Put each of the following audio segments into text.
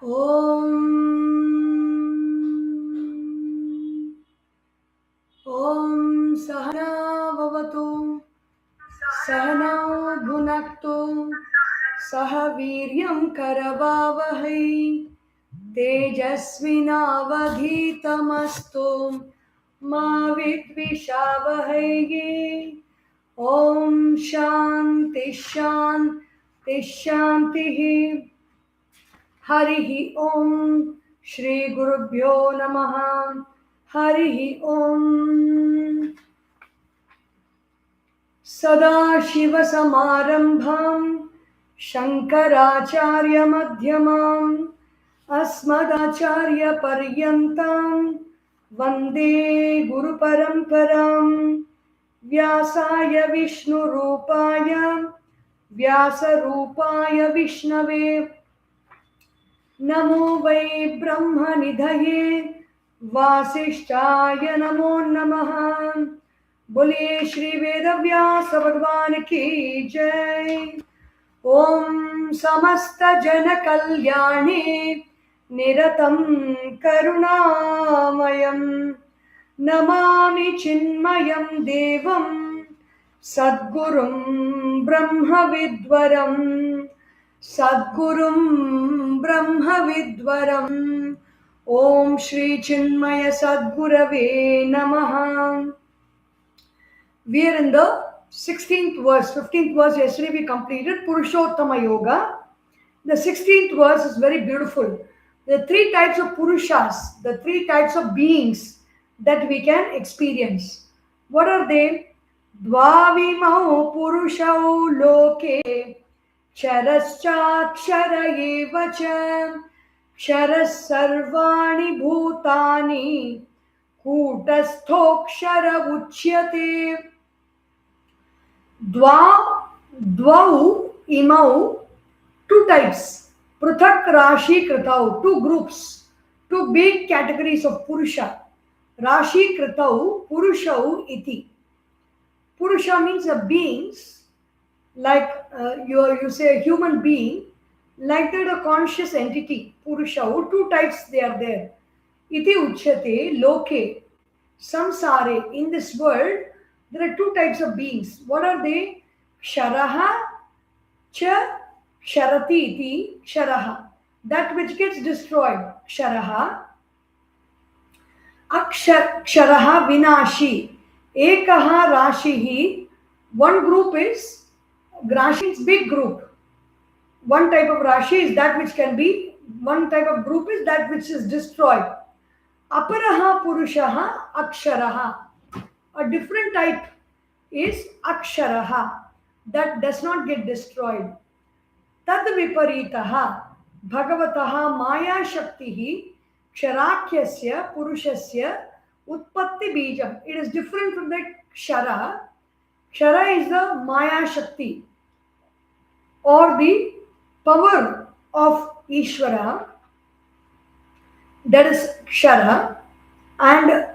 Om Sahana Bhavatu Sahanau Bhunaktu Sahaviryam Karavavahai Tejasvinavadhitamastu Ma Vidvishavahai. Om Shanti Shanti Shanti. Harihi Om Shri Gurubhyo Namaha. Harihi Om. Sadashiva Samarambham Sankaracharya Madhyamam Asmadacharya Paryantam Vande Guru Paramparam Vyasaya Vishnu Rupaya Vyasa Rupaya Vishnave Namo Vai Brahma Nidhaye Vasishtaya Namo Namaha. बोलिए श्री वेद व्यास भगवान की जय। ओम समस्त जन कल्याणे निरतं करुणामयं नमामि चिन्मयं देवं सद्गुरुं ब्रह्मविद्वरं ओम श्री चिन्मय सद्गुरवे नमः। We are in the 16th verse, 15th verse. Yesterday we completed PurushottamaYoga. The 16th verse is very beautiful. There are three types of Purushas, the three types of beings that we can experience. What are they? Dvavimau Purushau Loke Charascha Evacha Charas Sarvani Bhutani Kutasthoksara Uchyate. Dvau imau, two types. Pruthak Rashi Kritau, two groups, two big categories of Purusha. Rashi Kritau, Purushau iti. Purusha means a beings, like you say a human being, like that a conscious entity. Purushau, two types they are there. Iti uchyate loke, samsare, in this world. There are two types of beings. What are they? Ksharaha cha ksharati iti ksharaha. That which gets destroyed. Ksharaha. Ksharaha vinashi. Ekaha rashihi. One group is, Rashi is big group. One type of Rashi is that which can be, one type of group is that which is destroyed. Aparaha purushaha aksharaha. A different type is aksharaha, that does not get destroyed. Tad viparitaha bhagavataha maya shaktihi ksharakyasya purushasya utpatti bijam. It is different from the kshara. Kshara is the maya shakti or the power of Ishvara, that is kshara, and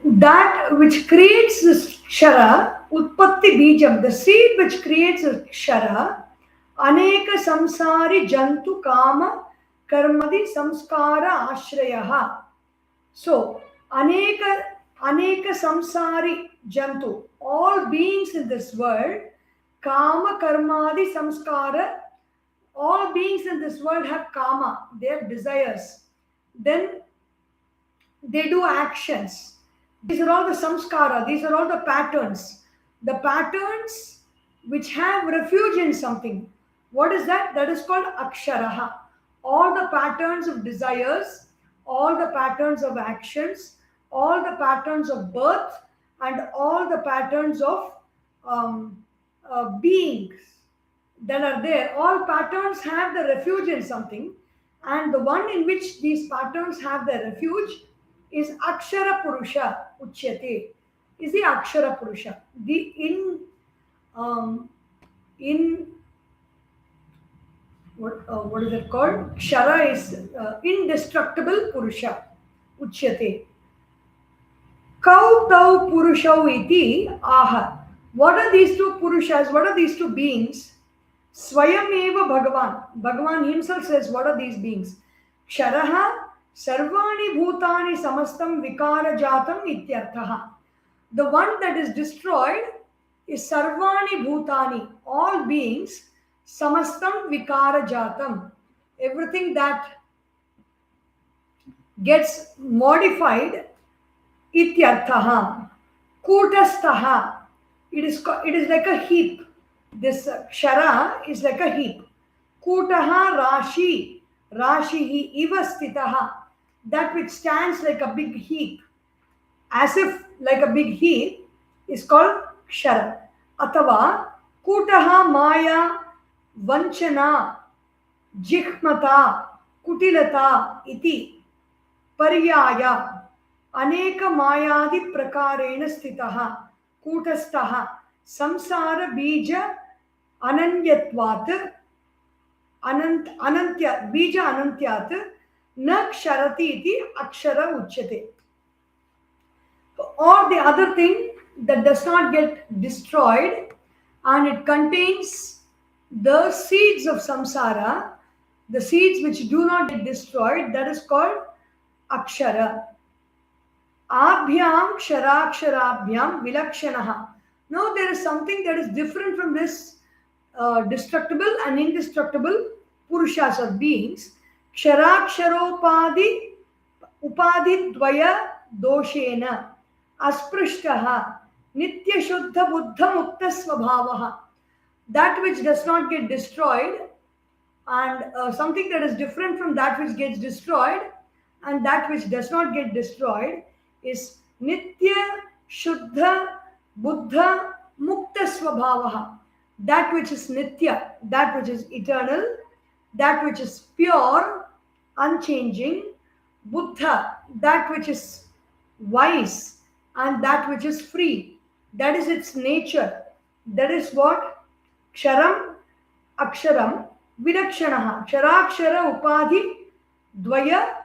that which creates this kshara, utpatti bijam, the seed which creates a kshara, aneka samsari jantu kama karmadi samskara ashrayaha. So, aneka samsari jantu, all beings in this world, kama karmadi samskara, all beings in this world have kama, they have desires. Then they do actions. These are all the samskara, these are all the patterns. The patterns which have refuge in something. What is that? That is called aksharaha. All the patterns of desires, all the patterns of actions, all the patterns of birth, and all the patterns of beings that are there. All patterns have the refuge in something, and the one in which these patterns have their refuge is Akshara Purusha Uchyate, is the Akshara Purusha. The what is it called? Kshara is indestructible Purusha Uchyate. Kau Tau Purushau iti aha. What are these two Purushas? What are these two beings? Swayameva Bhagavan. Bhagavan himself says, what are these beings? Ksharaha sarvani bhutani samastam vikara jatam ityarthaha. The one that is destroyed is sarvani bhutani, all beings, samastam vikara jatam. Everything that gets modified, ityarthaha, kutastaha. It is like a heap. This kshara is like a heap. Kutaha rashi, rashihi iva stitaha. That which stands like a big heap, as if like a big heap, is called kshara. Atava kutaha maya vanchana jihmata kutilata iti paryaya aneka mayadi prakarena stitaha kutastaha samsara bija ananyatvat anantya bija anantyat na ksharati iti akshara uchyate. Or the other thing that does not get destroyed and it contains the seeds of samsara, the seeds which do not get destroyed, that is called akshara. Abhyam ksharaksharabhyam vilakshanaha. Now there is something that is different from this destructible and indestructible purushas or beings. Ksharaksharopadi upadhi dvaya doshena asprishtaha nitya shuddha buddha mukta svabhavaha. That which does not get destroyed and something that is different from that which gets destroyed and that which does not get destroyed is nitya shuddha buddha mukta svabhavaha. That which is nitya, that which is eternal, that which is pure, unchanging, buddha, that which is wise, and that which is free. That is its nature. That is what ksharam aksharam vidakshanaha. Ksharakshara upadhi dvaya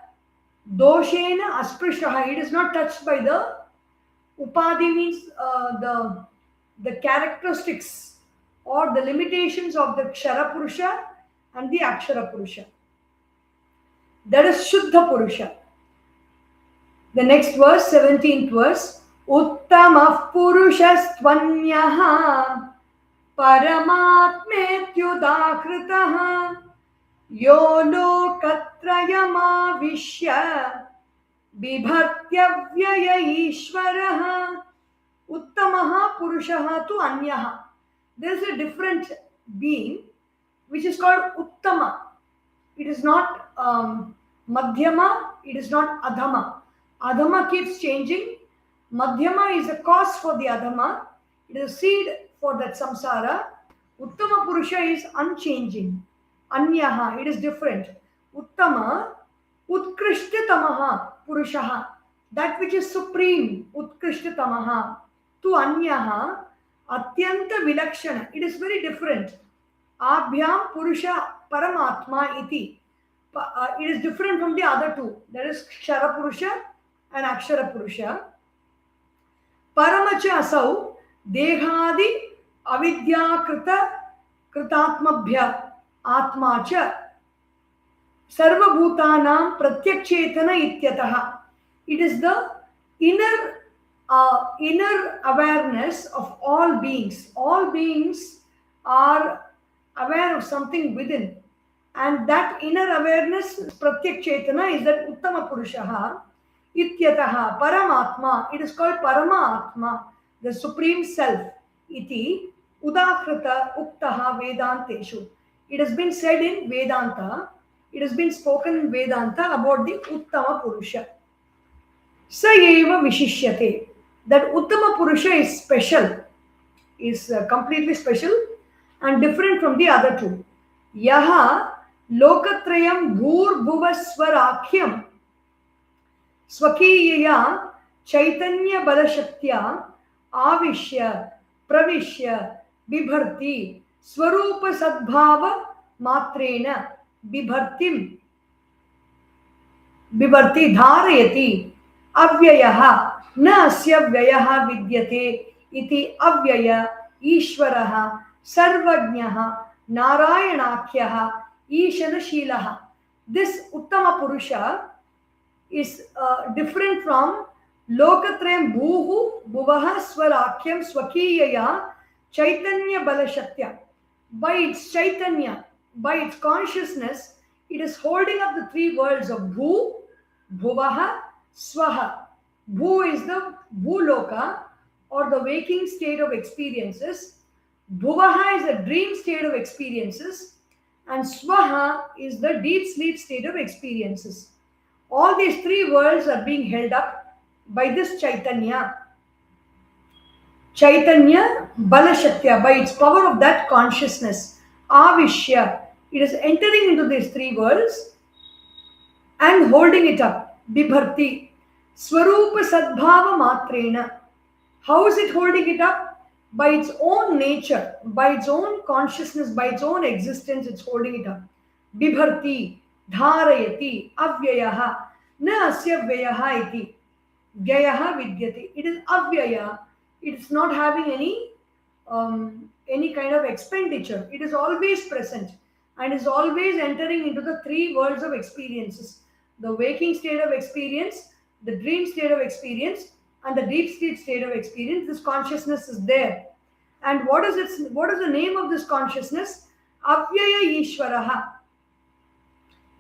doshena asprishtaha. It is not touched by the upadhi, means the characteristics or the limitations of the kshara purusha and the akshara purusha. That is shuddha purusha. The next verse, 17th verse. Uttamah purushastvanyaha paramatmetyudakritaha yo lokatrayamavishya bibhartyavyaya ishvaraha uttamaha purushaha tu anyaha. There is a different being which is called uttama. It is not madhyama, it is not adhama. Adhama keeps changing. Madhyama is a cause for the adhama. It is a seed for that samsara. Uttama purusha is unchanging. Anyaha, it is different. Uttama, utkrishtatamaha purushaha. That which is supreme, utkrishtatamaha. Tu anyaha, atyanta vilakshana. It is very different. Abhyam purusha paramatma iti. It is different from the other two. That is kshara purusha and akshara purusha. Paramacha asau dehadi avidyakrita kritatmabhya atmacha sarvabhutanam pratyakchetana ityataha. It is the inner awareness of all beings. All beings are aware of something within, and that inner awareness, pratyakchetana, is that uttama purushaha ityataha paramatma. It is called paramatma, the supreme self. Iti udakrita uktaha vedanteshu. It has been said in Vedanta, it has been spoken in Vedanta about the uttama purusha. Sa eva vishishyate. That uttama purusha is special, is completely special and different from the other two. Yaha lokatrayam bhur bhuvasvarakhyam swakiyaya chaitanya balashakya avishya pravishya bibharti swarupa sadbhava matrena bibharti dharayati avyayaha na asya vyayaha vidyate iti avyaya ishvaraha sarvajnaha Narayanakhyaha Ishanashilaha. This Uttama Purusha is different from Lokatrayam Bhuhu Bhuvaha Swarakyam Swakiyaya Chaitanya Balashakya. By its Chaitanya, by its consciousness, it is holding up the three worlds of Bhu, Bhuvaha, Swaha. Bhu is the Bhuloka or the waking state of experiences. Bhuvaha is the dream state of experiences. And Swaha is the deep sleep state of experiences. All these three worlds are being held up by this Chaitanya. Chaitanya Balashakya, by its power of that consciousness. Avishya, it is entering into these three worlds and holding it up. Bibharti, Swarupa Sadbhava Matrena. How is it holding it up? By its own nature, by its own consciousness, by its own existence, it's holding it up. Bibharti, Dharayati, Avyayaha, Na Asya Vyayaha iti. Vyayaha Vidyati. It is Avyaya. It is not having any kind of expenditure. It is always present and is always entering into the three worlds of experiences: the waking state of experience, the dream state of experience, and the deep sleep state of experience. This consciousness is there. And what is the name of this consciousness? Avyaya Ishvaraha.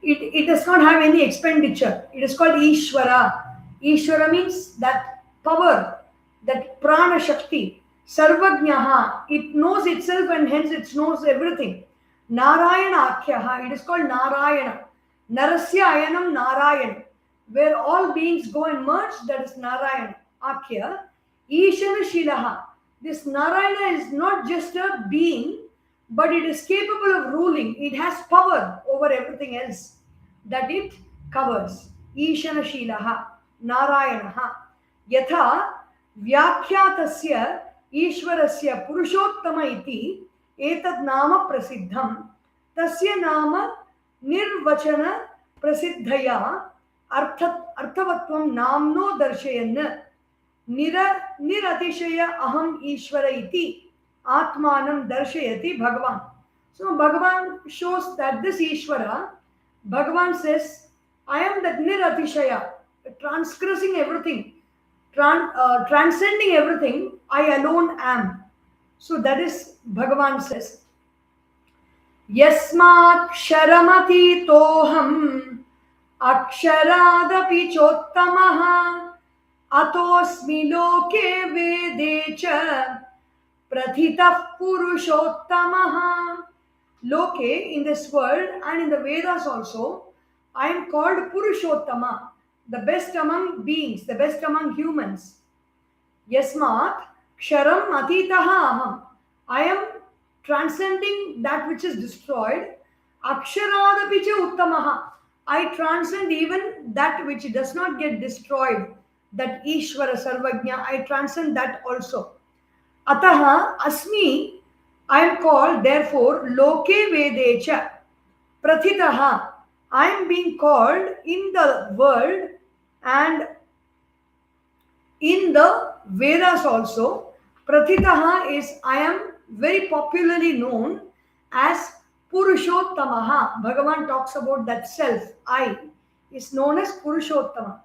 It does not have any expenditure. It is called Ishvara. Ishvara means that power, that prana shakti. Sarvajnaha. It knows itself and hence it knows everything. Narayana Akhyaha. It is called Narayana. Narasya Ayanam Narayana. Where all beings go and merge, that is Narayana. Akhya. Ishana Shilaha. This Narayana is not just a being, but it is capable of ruling. It has power over everything else that it covers. Ishana Shilaha. Narayanaha. Yatha Vyakyatasya Ishvarasya Purushottama iti etad nama prasiddham. Tasya nama nirvachana prasiddhaya अर्थवत्वं नाम्नो दर्शयन् निरतिशय अहम ईश्वर इति आत्मानं दर्शयति Bhagavan. So Bhagavan shows that this Ishvara, Bhagavan says, I am that niratishaya, transgressing everything, transcending everything, I alone am. So that is Bhagavan says, Yasmat Sharamati Toham अक्षरादपि चोत्तमः अतोऽस्मि लोके वेदे च प्रथितः पुरुषोत्तमः. Loke, in this world and in the Vedas also, I am called Purushottama, the best among beings, the best among humans. Yasmat ksharam atitaha aham. I am transcending that which is destroyed. Aksharadapi cha uttamaha. I transcend even that which does not get destroyed, that Ishvara Sarvajna, I transcend that also. Ataha asmi, I am called, therefore, loke vedecha, prathitaha, I am being called in the world and in the Vedas also. Prathitaha is, I am very popularly known as Purushottamaha. Bhagavan talks about that self, I, is known as Purushottama.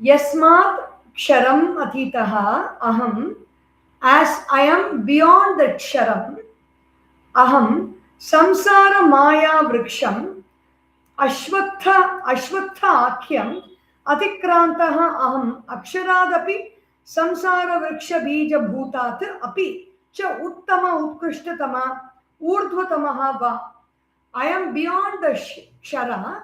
Yasmat ksharam atitaha aham, as I am beyond that ksharam, aham samsara maya vriksham ashvatha akhyam atikrantaha aham akshiradapi samsara vriksha bija bhutat api cha uttama utkrishtatama urdhvatamaha va. I am beyond the kshara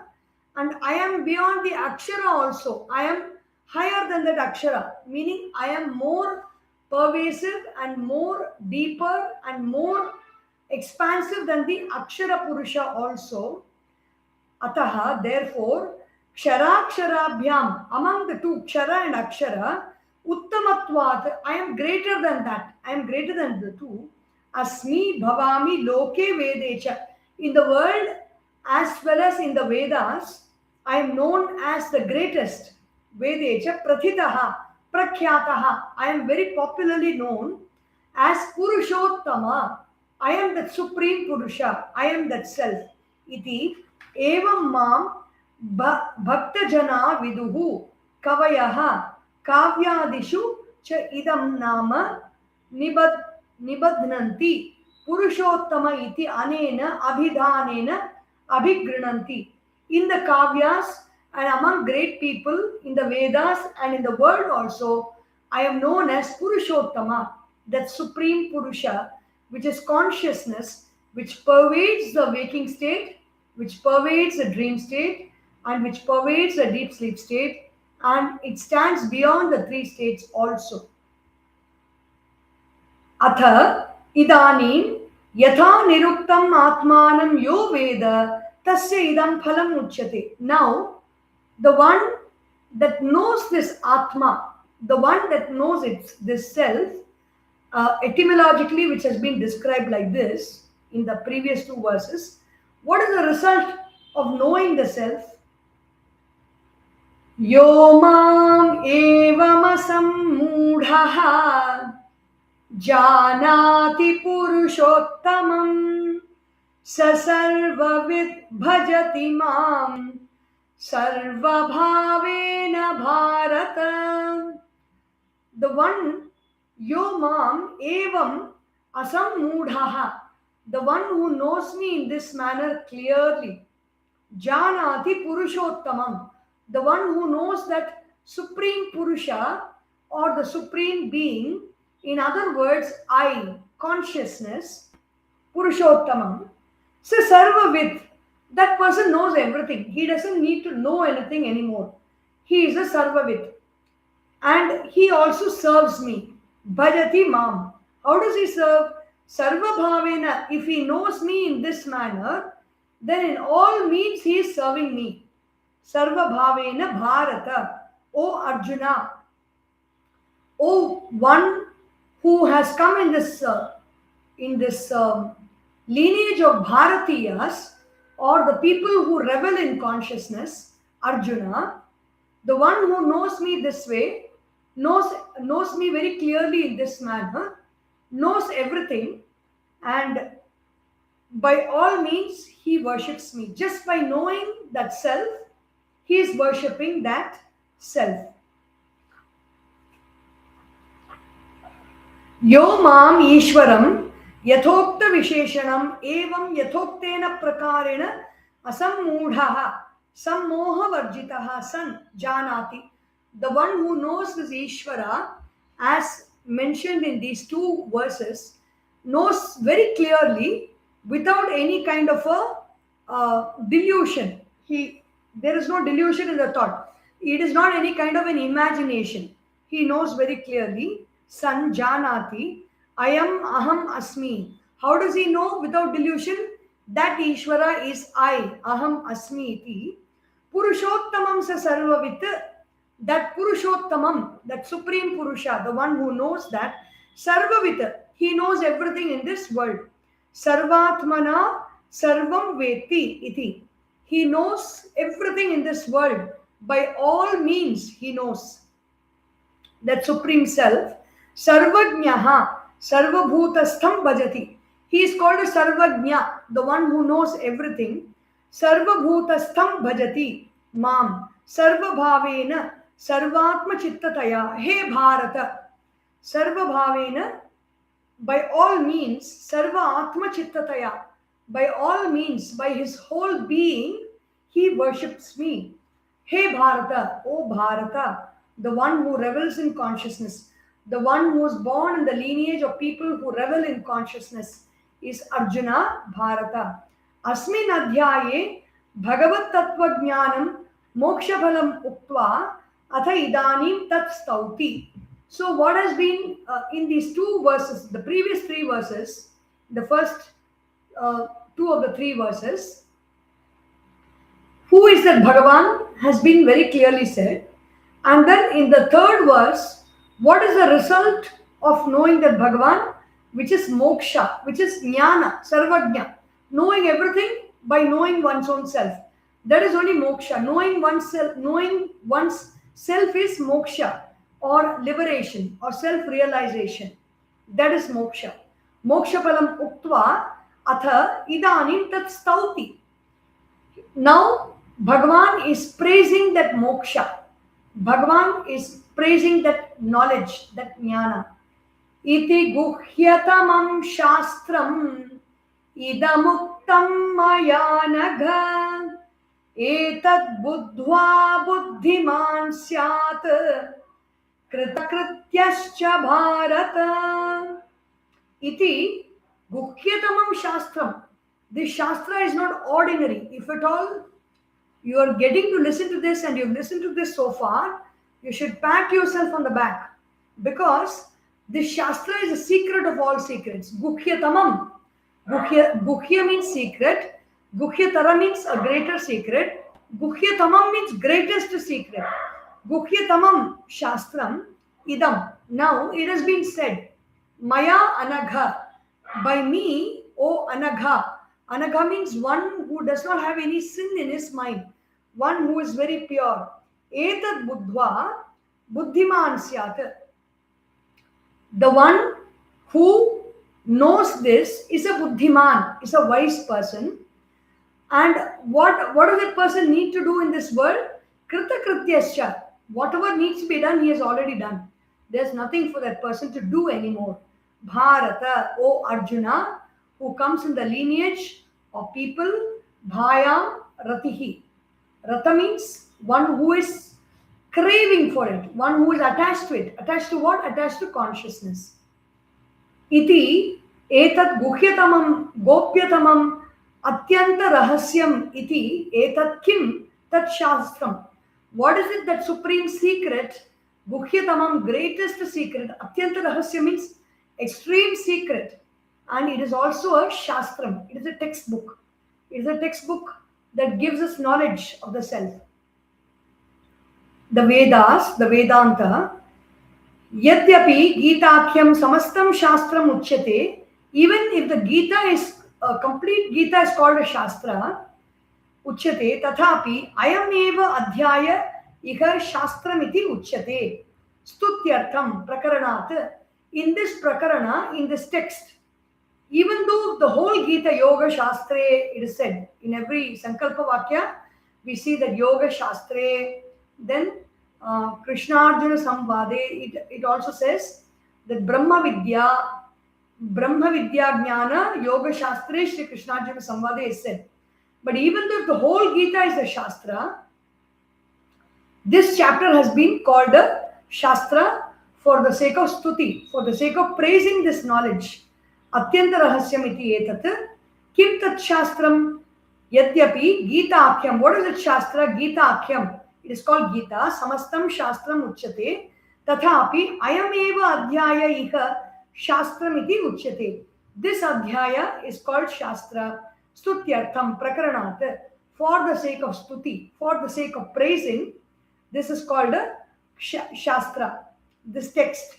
and I am beyond the akshara also. I am higher than that akshara, meaning I am more pervasive and more deeper and more expansive than the akshara purusha also. Ataha, therefore, kshara ksharabhyam, among the two, kshara and akshara, uttamatvat, I am greater than that. I am greater than the two. Asmi bhavami loke vedecha. In the world as well as in the Vedas, I am known as the greatest. Vedecha prathitaha, prakhyataha. I am very popularly known as Purushottama. I am that Supreme Purusha, I am that Self. Iti evam mam bhakta jana viduhu kavayaha kavyadishu cha idam nama nibadhnanti purushottama iti anena abhidhanena abhigrinanti. In the kavyas and among great people in the Vedas and in the world also, I am known as Purushottama, that Supreme Purusha, which is consciousness, which pervades the waking state, which pervades the dream state, and which pervades the deep sleep state, and it stands beyond the three states also. Atha idanim yatha niruktam atmanam yo veda tasya idam phalam uchyate. Now, the one that knows this Atma, the one that knows this self, etymologically, which has been described like this in the previous two verses, what is the result of knowing the self? Yo mam evamasam mudhaha janati purushottamam sasarvavid bhajati mam sarvabhavena bharata. The one, yo mam evam asam mudhaha, the one who knows me in this manner clearly, janati purushottamam, the one who knows that Supreme Purusha or the Supreme Being, in other words, I, consciousness, purushottamam, so sarvavid, that person knows everything. He doesn't need to know anything anymore. He is a sarvavid. And he also serves me. Bhajati mam. How does he serve? Sarva bhavena. If he knows me in this manner, then in all means he is serving me. Sarva bhavena bharata. O Arjuna. O one who has come in this lineage of Bharatiyas, or the people who revel in consciousness, Arjuna, the one who knows me this way, knows me very clearly in this manner, knows everything, and by all means he worships me. Just by knowing that self, he is worshipping that self. Yo mam ishwaram yathokta visheshanam evam yathoktena prakarena asammudhaha sammoha varjitaha san janati. The one who knows this Ishvara, as mentioned in these two verses, knows very clearly without any kind of a delusion. There is no delusion in the thought. It is not any kind of an imagination. He knows very clearly. San janati, ayam aham asmi. How does he know without delusion? That Ishvara is I, aham asmi iti. Purushottamam sa sarvavit, that Purushottamam, that Supreme Purusha, the one who knows that, sarvavit, he knows everything in this world. Sarvatmana sarvam veti iti. He knows everything in this world. By all means, he knows. That Supreme Self, Sarvajnaha, Sarvabhutastham bhajati. He is called a Sarvajna, the one who knows everything. Sarvabhutastham bhajati, Mam, Sarvabhavena, Sarvatma chittataya, He Bharata. Sarvabhavena, by all means, Sarva Atma chittataya, by all means, by his whole being, he worships me. He Bharata, O Bharata, the one who revels in consciousness, the one who was born in the lineage of people who revel in consciousness, is Arjuna Bharata. Asmin adhyaye Bhagavat tattva jnanam moksha phalam uktva atha idanim tat stauti. So what has been in these two verses, the previous three verses, the first two of the three verses, who is that Bhagavan has been very clearly said. And then in the third verse, what is the result of knowing that Bhagavan? Which is moksha, which is jnana, sarvajna, knowing everything by knowing one's own self. That is only moksha. Knowing one's self is moksha, or liberation, or self-realization. That is moksha. Mokshapalam uktva atha idanim tat stauti. Now Bhagavan is praising that moksha. Bhagavan is praising that knowledge, that jnana. Iti guhyatamam shastram idamuktam maya nagha etat buddhva buddhiman syat kritakrityascha bharata. Iti guhyatamam shastram. This shastra is not ordinary. If at all you are getting to listen to this and you've listened to this so far, you should pat yourself on the back, because this shastra is a secret of all secrets. Guhyatamam. Guhya means secret. Guhyatara means a greater secret. Guhyatamam means greatest secret. Guhyatamam shastram idam. Now it has been said, Maya anagha, by me, O anagha. Anagha means one who does not have any sin in his mind, one who is very pure. Etat buddhva buddhiman syat. The one who knows this is a buddhiman, is a wise person. And what does that person need to do in this world? Krita krityascha. Whatever needs to be done, he has already done. There's nothing for that person to do anymore. Bharata, O Arjuna, who comes in the lineage of people, Bhayam Ratihi. Rata means one who is craving for it, one who is attached to it. Attached to what? Attached to consciousness. Iti etat guhyatamam gopyatamam atyanta rahasyam iti etat kim tat shastram. What is it, that supreme secret? Guhyatamam, greatest secret. Atyanta rahasya means extreme secret. And it is also a shastram. It is a textbook. It is a textbook that gives us knowledge of the self. The Vedas, the Vedanta, yadyapi Gitakhyam samastam shastram uchyate. Even if the Gita is, a complete Gita is called a shastra, uchyate, tathapi ayam eva adhyaya iha shastram iti uchyate. Stutyartham prakaranat. In this prakarana, in this text, even though the whole Gita, Yoga Shastre, it is said, in every Sankalpa Vakya, we see that Yoga Shastre, then Krishna Arjuna Samvade, it also says that Brahma Vidya Jnana, Yoga Shastre, Shri Krishna Arjuna Samvade is said. But even though the whole Gita is a Shastra, this chapter has been called a Shastra for the sake of stuti, for the sake of praising this knowledge. Atyanta rahasyam iti etat kim tat shastram yadyapi Gita akhyam. What is it shastra? Gita akhyam. It is called Gita. Samastam shastram uchyate. Tathapi ayam eva adhyaya iha shastram iti uchyate. This adhyaya is called shastra. Stutyartham prakaranat. For the sake of stuti, for the sake of praising, this is called a shastra. This text.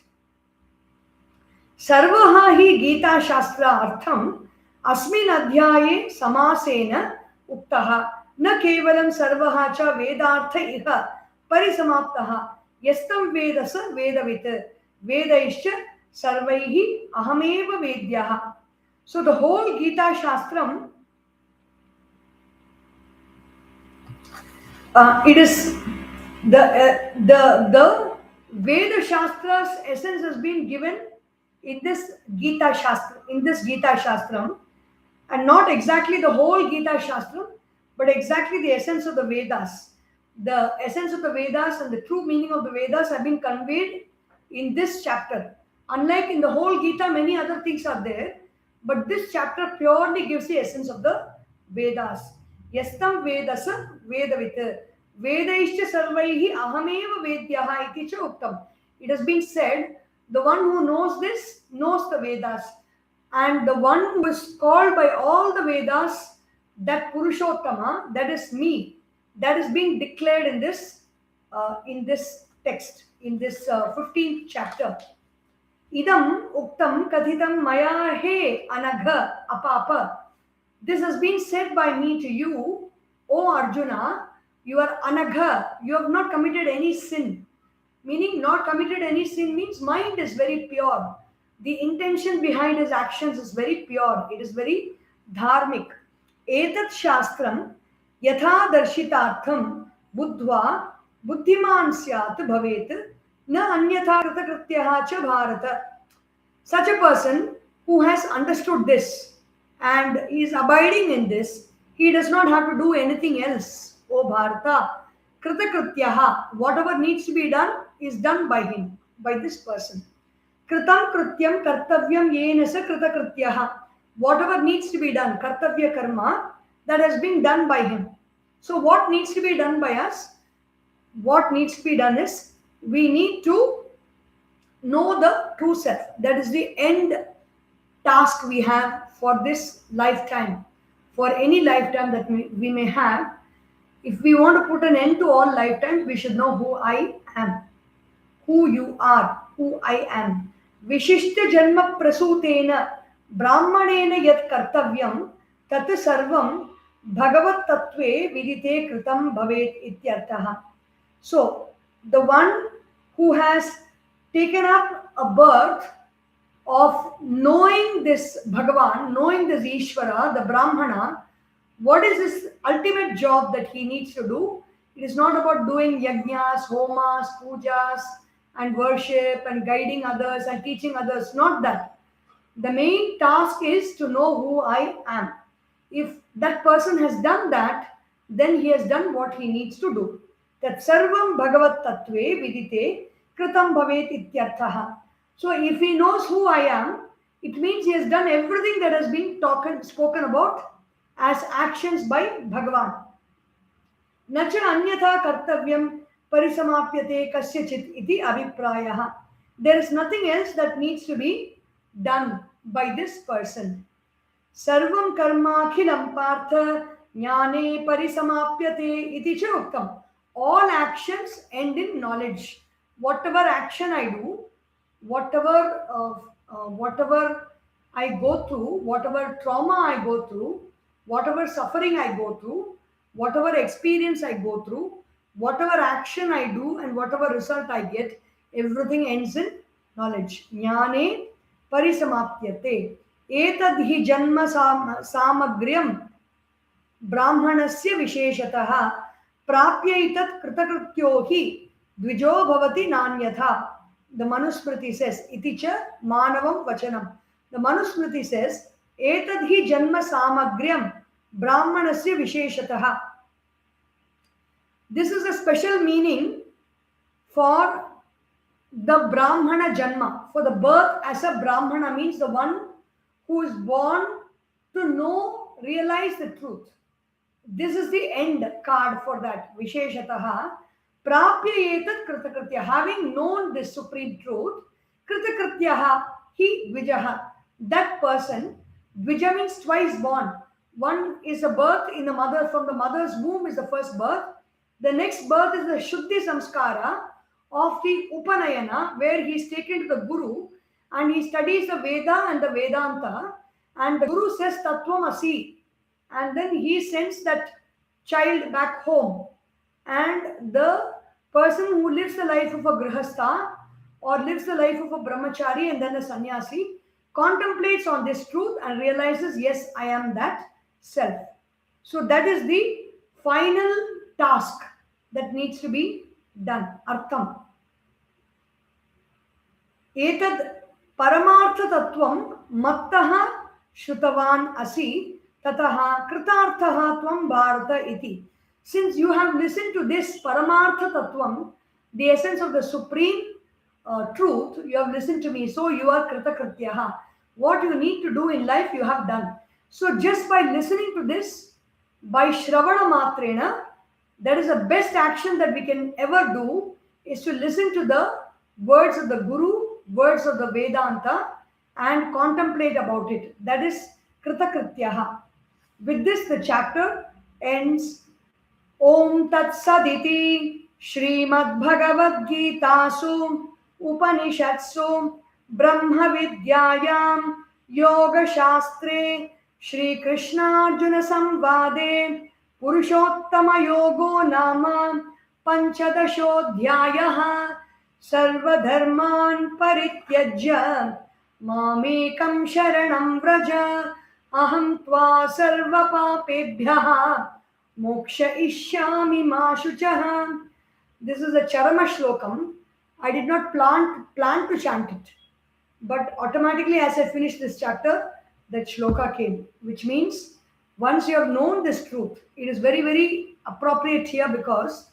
Sarvaha hi Gita Shastra Artham Asmin Adhyaye Samasena Uktaha Na Kevalam Sarvaha Cha Vedartha Iha Parisamaptaha Yastam Vedasa Vedavit Vedaischa Sarvaihi Ahameva Vedyaha. So the whole Gita Shastram, it is the Veda Shastra's essence has been given in this Gita Shastram, and not exactly the whole Gita Shastram, but exactly the essence of the Vedas. The essence of the Vedas and the true meaning of the Vedas have been conveyed in this chapter. Unlike in the whole Gita, many other things are there, but this chapter purely gives the essence of the Vedas. Yastam Vedasa Vedavit Vedaishcha Sarvaihi Ahameva Vedyaha iti cha uktam. It has been said, the one who knows this knows the Vedas, and the one who is called by all the Vedas, that Purushottama, that is me, that is being declared in this text, in this 15th chapter. Idam uktam kathitam maya he anagha apapa. This has been said by me to you, O Arjuna. You are anagha, you have not committed any sin. Meaning, not committed any sin means mind is very pure. The intention behind his actions is very pure. It is very dharmic. Etat shastram yatha darshitartham buddhva buddhiman syat bhavet na anyatha kritakrityaha cha bharata. Such a person who has understood this and is abiding in this, he does not have to do anything else. O Bharata, kritakrityaha, whatever needs to be done is done by him, by this person. Kritam krityam kartavyam yena sa kritakrityaha. Whatever needs to be done, kartavya karma, that has been done by him. So what needs to be done by us? What needs to be done is, we need to know the true self. That is the end task we have for this lifetime, for any lifetime that we may have. If we want to put an end to all lifetimes, we should know who I am, who you are, who I am. Vishishta janma prasutena brahmanena yat kartavyam tat sarvam bhagavat tattve vidite kritam bhavet ityarthaha. So the one who has taken up a birth of knowing this Bhagavan, knowing this Ishvara, the Brahmana, what is his ultimate job that he needs to do? It is not about doing yajnas, homas, pujas, and worship and guiding others and teaching others. Not that. The main task is to know who I am. If that person has done that, then he has done what he needs to do. Tat sarvam bhagavat tattve vidite kritam bhavet ityarthaha. So if he knows who I am, it means he has done everything that has been spoken about as actions by Bhagavan. Nacha anyatha kartavyam parisamapyate kasyachit iti abhiprayaha. There is nothing else that needs to be done by this person. Sarvam karma khilam partha jnane parisamapyate iti cha uktam. All actions end in knowledge. Whatever action I do, whatever I go through, whatever trauma I go through, whatever suffering I go through, whatever experience I go through, whatever action I do, and whatever result I get, everything ends in knowledge. Jnane parisamapyate. Etad hi janma samagryam brahmanasya visheshatah prapya itat kritakrityo hi dvijo bhavati nanyatha. The Manusmriti says, iticha manavam vachanam. The Manusmriti says, etad hi janma samagryam brahmanasya visheshatah. This is a special meaning for the Brahmana Janma. For the birth as a Brahmana means the one who is born to know, realize the truth. This is the end card for that. Visheshataha. Prapya etat kritakritya. Having known this supreme truth, kritakrityaha hi dvijaha. That person, dvija means twice born. One is a birth in the mother, from the mother's womb is the first birth. The next birth is the Shuddhi Samskara of the Upanayana, where he is taken to the Guru and he studies the Veda and the Vedanta, and the Guru says Tattvam Asi, and then he sends that child back home, and the person who lives the life of a Grihastha or lives the life of a Brahmachari and then a Sannyasi contemplates on this truth and realizes, yes, I am that self. So that is the final task that needs to be done. Artham. Etad paramartha tattvam mattaha shrutavan asi tataha kritarthaha tvam bharata iti. Since you have listened to this paramartha tattvam, the essence of the supreme truth, you have listened to me, so you are kritakrityaha. What you need to do in life, you have done. So just by listening to this, by shravana matrena, that is the best action that we can ever do, is to listen to the words of the Guru, words of the Vedanta, and contemplate about it. That is kritakrityaha. With this, the chapter ends. Om Tat Saditi Srimad Bhagavad Gitasu Upanishatsu Brahma Vidyayam Yoga Shastre Shri Krishna Arjuna Samvade PurushottamaYoga Nama Panchadashodhyayaha Sarvadharman Parityajya Mamekam sharanam vraja aham tva sarva papebhyah moksha ishyami ma shuchah. This is a Charama Shlokam. I did not plan to chant it, but automatically as I finished this chapter, that shloka came, which means once you have known this truth, it is very, very appropriate here because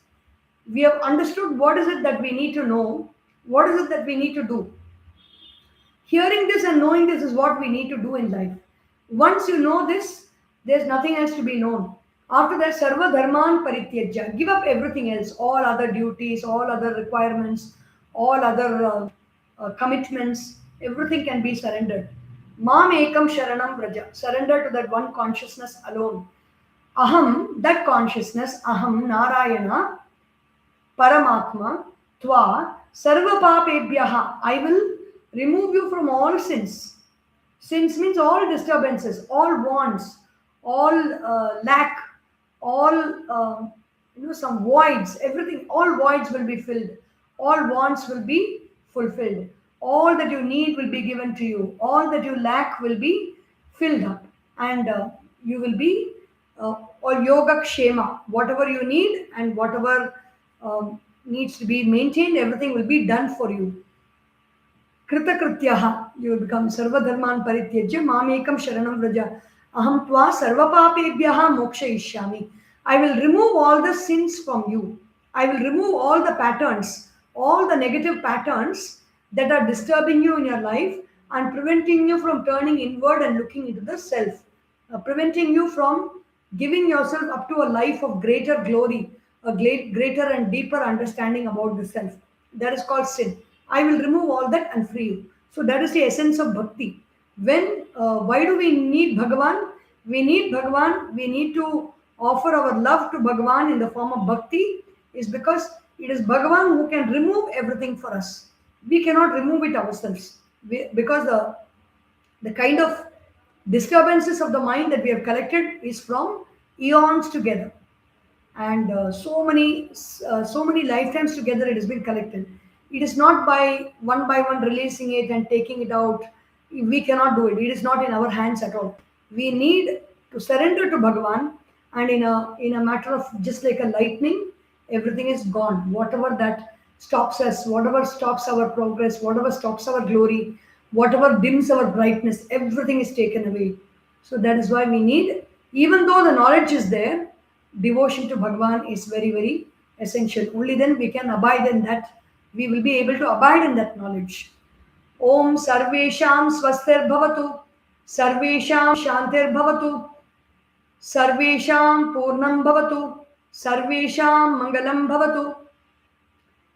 we have understood what is it that we need to know, what is it that we need to do. Hearing this and knowing this is what we need to do in life. Once you know this, there's nothing else to be known. After that, sarva dharman parityajya. Give up everything else, all other duties, all other requirements, all other commitments. Everything can be surrendered. Mam ekam sharanam vraja. Surrender to that one consciousness alone. Aham, that consciousness, aham, Narayana, Paramatma, Tva, Sarva Papebhyaha. I will remove you from all sins. Sins means all disturbances, all wants, all lack, all some voids. Everything, all voids will be filled. All wants will be fulfilled. All that you need will be given to you. All that you lack will be filled up, and you will be or yoga kshema. Whatever you need and whatever needs to be maintained, everything will be done for you. Kritakrityaha, you will become sarvadharman parityajya mamekam sharanam vraja aham tva sarvapapebhyaha mokshayishyami. I will remove all the sins from you. I will remove all the patterns, all the negative patterns that are disturbing you in your life and preventing you from turning inward and looking into the self, preventing you from giving yourself up to a life of greater glory, a greater and deeper understanding about the self. That is called sin. I will remove all that and free you. So that is the essence of bhakti. Why do we need Bhagavan? We need Bhagavan. We need to offer our love to Bhagavan in the form of bhakti, is because it is Bhagavan who can remove everything for us. We cannot remove it ourselves, because the kind of disturbances of the mind that we have collected is from eons together, and so many lifetimes together it has been collected. It is not by one releasing it and taking it out. We cannot do it. It is not in our hands at all. We need to surrender to Bhagavan, and in a matter of just like a lightning, everything is gone. Whatever that stops us, whatever stops our progress, whatever stops our glory, whatever dims our brightness, everything is taken away. So that is why we need, even though the knowledge is there, devotion to Bhagavan is very, very essential. Only then we can abide in that. We will be able to abide in that knowledge. Om Sarvesham Swastir Bhavatu, Sarvesham Shantir Bhavatu, Sarvesham Purnam Bhavatu, Sarvesham Mangalam Bhavatu,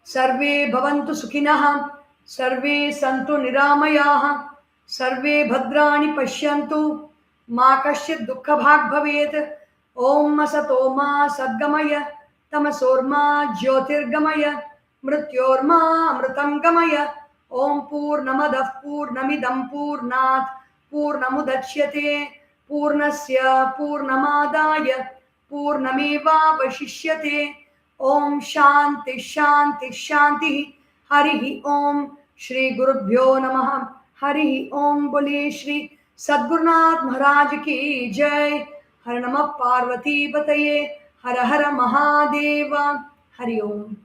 Sarve Bhavantu Sukhinah, Sarve Santu Niramayaha, Sarve Bhadrani Pashyantu, Ma Kasyit Dukkha Bhag Bhavet, Om Asatoma Sadgamaya, Tamasorma Jyotirgamaya, Mrityorma Amritam Gamaya, Om Purnamadav Purnamidam Purnat Purnamudachyate Purnasya Purnamadaya Purnameva Vashishyate. Om Shanti Shanti Shanti. Harihi Om. Shri Gurubhyo Namaha. Harihi Om. Bole Shri Sadgurunath Maharaj Ki Jai. Har Namah Parvati Pataye. Har Har Mahadeva. Hari Om.